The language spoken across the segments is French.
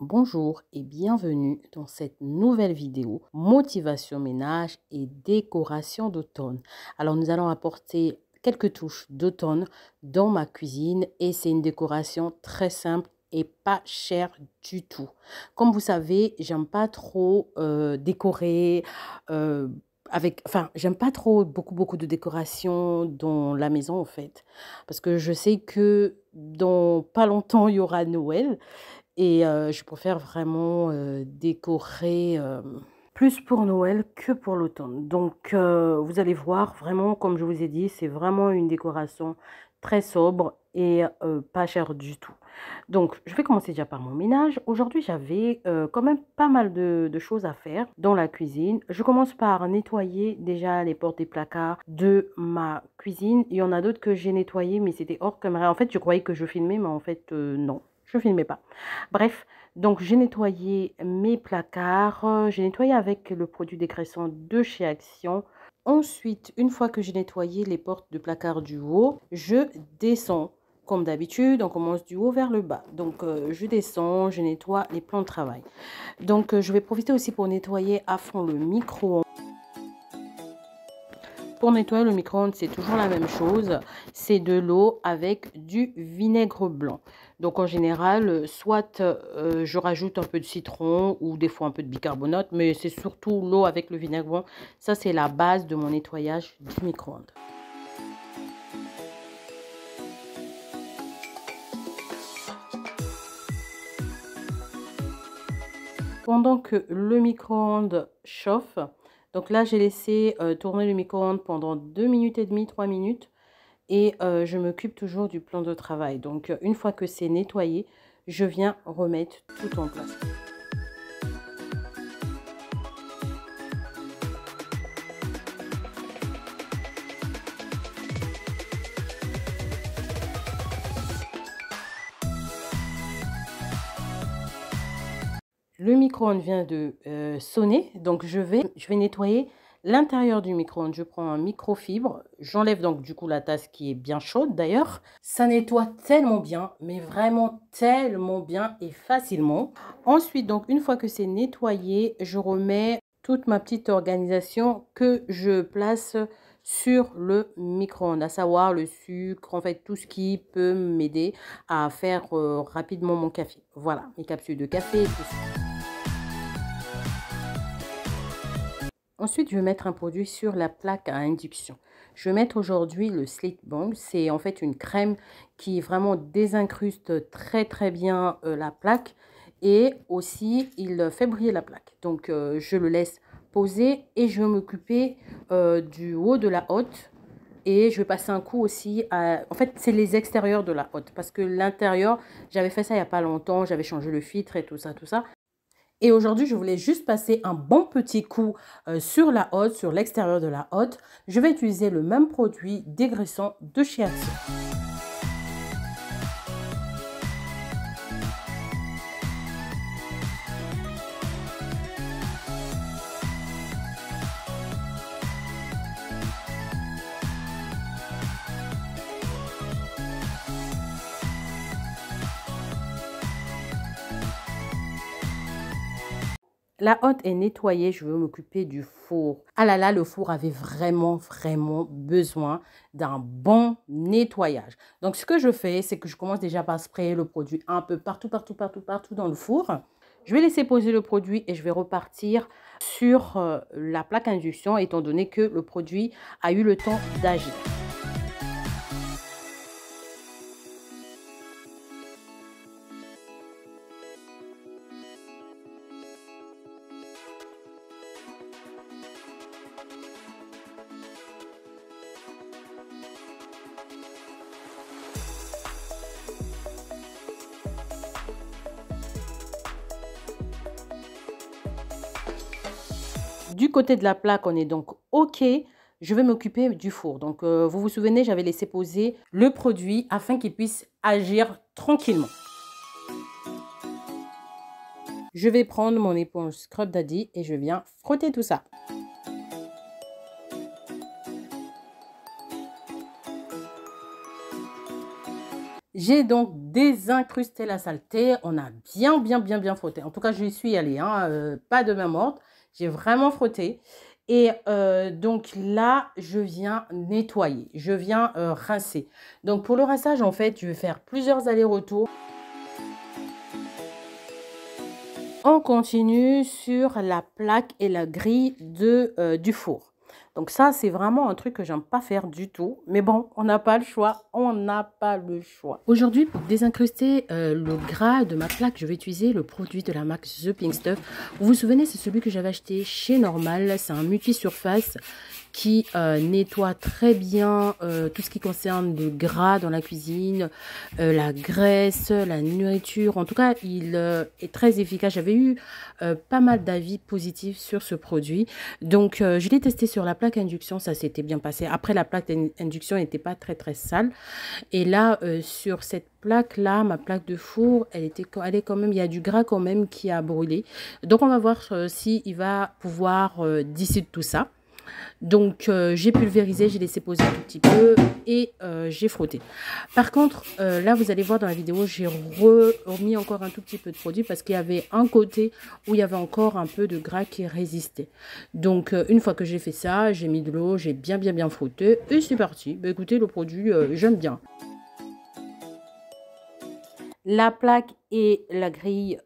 Bonjour et bienvenue dans cette nouvelle vidéo motivation ménage et décoration d'automne. Alors nous allons apporter quelques touches d'automne dans ma cuisine et c'est une décoration très simple et pas chère du tout. Comme vous savez, j'aime pas trop décorer j'aime pas trop beaucoup de décoration dans la maison en fait parce que je sais que dans pas longtemps il y aura Noël. Et je préfère vraiment, décorer, plus pour Noël que pour l'automne. Donc vous allez voir vraiment comme je vous ai dit, c'est vraiment une décoration très sobre et pas chère du tout. Donc je vais commencer déjà par mon ménage. Aujourd'hui, j'avais, quand même pas mal de choses à faire dans la cuisine. Je commence par nettoyer déjà les portes des placards de ma cuisine. Il y en a d'autres que j'ai nettoyées, mais c'était hors caméra. En fait, je croyais que je filmais, mais en fait, non, je filmais pas. Bref, donc j'ai nettoyé mes placards, j'ai nettoyé avec le produit dégraissant de chez Action. Ensuite, une fois que j'ai nettoyé les portes de placard du haut, je descends. Comme d'habitude, on commence du haut vers le bas. Donc, je descends, je nettoie les plans de travail. Donc, je vais profiter aussi pour nettoyer à fond le micro-ondes. Pour nettoyer le micro-ondes, c'est toujours la même chose. C'est de l'eau avec du vinaigre blanc. Donc, en général, soit je rajoute un peu de citron ou des fois un peu de bicarbonate, mais c'est surtout l'eau avec le vinaigre blanc. Ça, c'est la base de mon nettoyage du micro-ondes. Pendant que le micro-ondes chauffe, donc là, j'ai laissé tourner le micro-ondes pendant 2 minutes et demie, 3 minutes. Et je m'occupe toujours du plan de travail. Donc, une fois que c'est nettoyé, je viens remettre tout en place. Le micro-ondes vient de sonner, donc je vais nettoyer l'intérieur du micro-ondes. Je prends un microfibre, j'enlève donc du coup la tasse qui est bien chaude d'ailleurs. Ça nettoie tellement bien, mais vraiment tellement bien et facilement. Ensuite, donc une fois que c'est nettoyé, je remets toute ma petite organisation que je place sur le micro-ondes, à savoir le sucre, en fait tout ce qui peut m'aider à faire rapidement mon café. Voilà, mes capsules de café et tout ça. Ensuite, je vais mettre un produit sur la plaque à induction. Je vais mettre aujourd'hui le Slit Bond. C'est en fait une crème qui vraiment désincruste très bien la plaque et aussi il fait briller la plaque. Donc je le laisse poser et je vais m'occuper du haut de la hotte. Et je vais passer un coup aussi à... En fait, c'est les extérieurs de la hotte. Parce que l'intérieur, j'avais fait ça il n'y a pas longtemps. J'avais changé le filtre et tout ça, tout ça. Et aujourd'hui, je voulais juste passer un bon petit coup sur la hotte, sur l'extérieur de la hotte. Je vais utiliser le même produit dégraissant de chez Action. La hotte est nettoyée, je veux m'occuper du four. Ah là là, le four avait vraiment besoin d'un bon nettoyage. Donc, ce que je fais, c'est que je commence déjà par sprayer le produit un peu partout dans le four. Je vais laisser poser le produit et je vais repartir sur la plaque induction, étant donné que le produit a eu le temps d'agir. Du côté de la plaque, on est donc OK. Je vais m'occuper du four. Donc, vous vous souvenez, j'avais laissé poser le produit afin qu'il puisse agir tranquillement. Je vais prendre mon éponge Scrub Daddy et je viens frotter tout ça. J'ai donc désincruster la saleté, on a bien frotté. En tout cas, je y suis allée, hein, pas de main morte. J'ai vraiment frotté. Et donc là, je viens nettoyer, je viens rincer. Donc pour le rinçage, en fait, je vais faire plusieurs allers-retours. On continue sur la plaque et la grille du four. Donc ça, c'est vraiment un truc que j'aime pas faire du tout. Mais bon, on n'a pas le choix. On n'a pas le choix. Aujourd'hui, pour désincruster le gras de ma plaque, je vais utiliser le produit de la marque The Pink Stuff. Vous vous souvenez, c'est celui que j'avais acheté chez Normal. C'est un multi-surface qui nettoie très bien tout ce qui concerne le gras dans la cuisine, la graisse, la nourriture. En tout cas, il est très efficace. J'avais eu pas mal d'avis positifs sur ce produit. Donc, je l'ai testé sur la plaque induction. Ça s'était bien passé. Après, la plaque induction n'était pas très sale. Et là, sur cette plaque-là, ma plaque de four, elle est quand même, il y a du gras quand même qui a brûlé. Donc, on va voir s'il va pouvoir dissoudre tout ça. Donc, j'ai pulvérisé, j'ai laissé poser un tout petit peu et j'ai frotté. Par contre, là, vous allez voir dans la vidéo, j'ai remis encore un tout petit peu de produit parce qu'il y avait un côté où il y avait encore un peu de gras qui résistait. Donc, une fois que j'ai fait ça, j'ai mis de l'eau, j'ai bien frotté et c'est parti. Bah, écoutez, le produit, j'aime bien. La plaque et la grille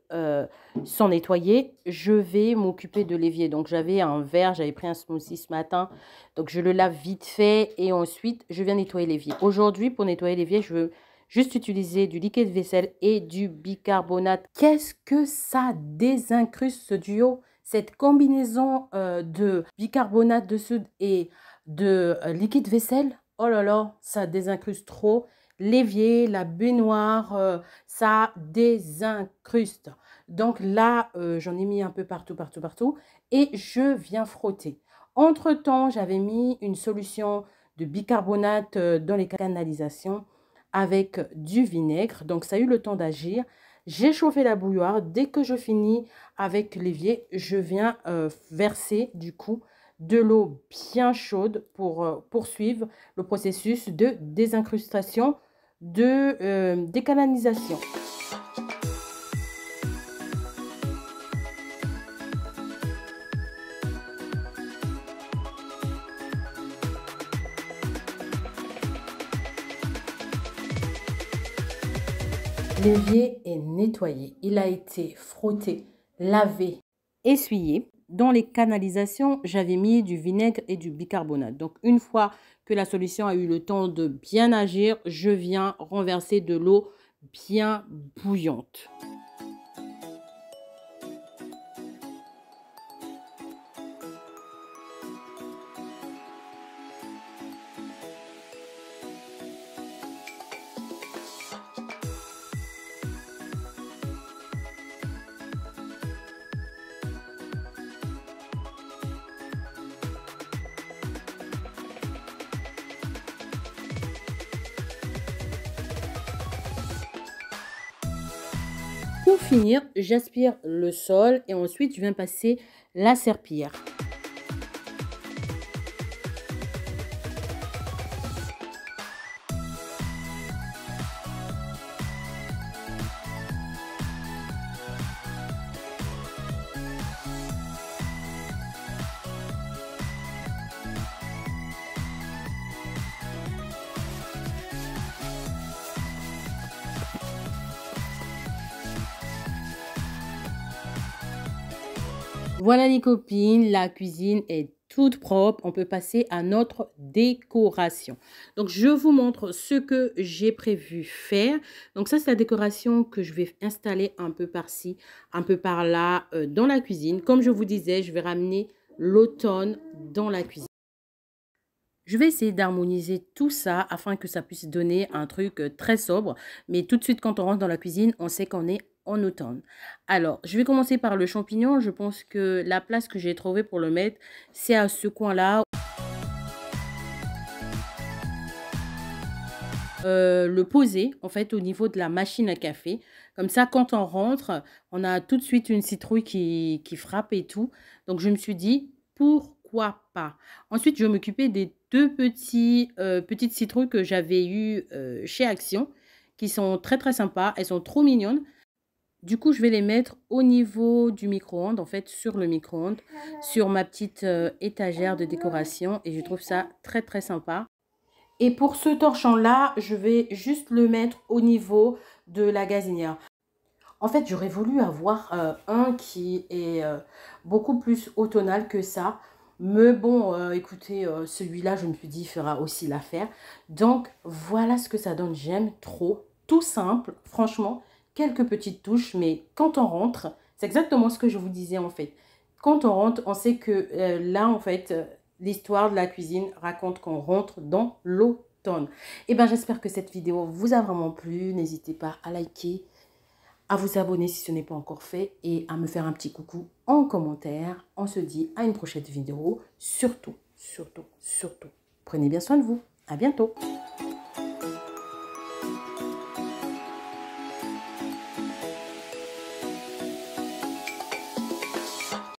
sont nettoyées. Je vais m'occuper de l'évier. Donc, j'avais un verre, j'avais pris un smoothie ce matin. Donc, je le lave vite fait et ensuite, je viens nettoyer l'évier. Aujourd'hui, pour nettoyer l'évier, je veux juste utiliser du liquide vaisselle et du bicarbonate. Qu'est-ce que ça désincruste ce duo? Cette combinaison de bicarbonate de soude et de liquide vaisselle, oh là là, ça désincruste trop. L'évier, la baignoire, ça désincruste. Donc là, j'en ai mis un peu partout. Et je viens frotter. Entre-temps, j'avais mis une solution de bicarbonate dans les canalisations avec du vinaigre. Donc, ça a eu le temps d'agir. J'ai chauffé la bouilloire. Dès que je finis avec l'évier, je viens verser du coup de l'eau bien chaude pour poursuivre le processus de désincrustation de décanalisation. L'évier est nettoyé, il a été frotté, lavé, essuyé. Dans les canalisations, j'avais mis du vinaigre et du bicarbonate. Donc, une fois que la solution a eu le temps de bien agir, je viens renverser de l'eau bien bouillante. Pour finir, j'aspire le sol et ensuite je viens passer la serpillière. Voilà les copines, la cuisine est toute propre. On peut passer à notre décoration. Donc, je vous montre ce que j'ai prévu faire. Donc, ça, c'est la décoration que je vais installer un peu par-ci, un peu par-là dans la cuisine. Comme je vous disais, je vais ramener l'automne dans la cuisine. Je vais essayer d'harmoniser tout ça afin que ça puisse donner un truc très sobre. Mais tout de suite, quand on rentre dans la cuisine, on sait qu'on est en automne. Alors, je vais commencer par le champignon. Je pense que la place que j'ai trouvée pour le mettre, c'est à ce coin-là. Le poser, en fait, au niveau de la machine à café. Comme ça, quand on rentre, on a tout de suite une citrouille qui frappe et tout. Donc, je me suis dit, pourquoi pas? Ensuite, je vais m'occuper des deux petites citrouilles que j'avais eues chez Action, qui sont très, très sympas. Elles sont trop mignonnes. Du coup, je vais les mettre au niveau du micro-ondes, en fait, sur le micro-ondes, sur ma petite étagère de décoration. Et je trouve ça très, très sympa. Et pour ce torchon-là, je vais juste le mettre au niveau de la gazinière. En fait, j'aurais voulu avoir un qui est beaucoup plus automnal que ça. Mais bon, écoutez, celui-là, je me suis dit, il fera aussi l'affaire. Donc, voilà ce que ça donne. J'aime trop. Tout simple, franchement. Quelques petites touches, mais quand on rentre, c'est exactement ce que je vous disais en fait. Quand on rentre, on sait que là, en fait, l'histoire de la cuisine raconte qu'on rentre dans l'automne. Et bien, j'espère que cette vidéo vous a vraiment plu. N'hésitez pas à liker, à vous abonner si ce n'est pas encore fait et à me faire un petit coucou en commentaire. On se dit à une prochaine vidéo. Surtout, surtout, surtout, prenez bien soin de vous. À bientôt.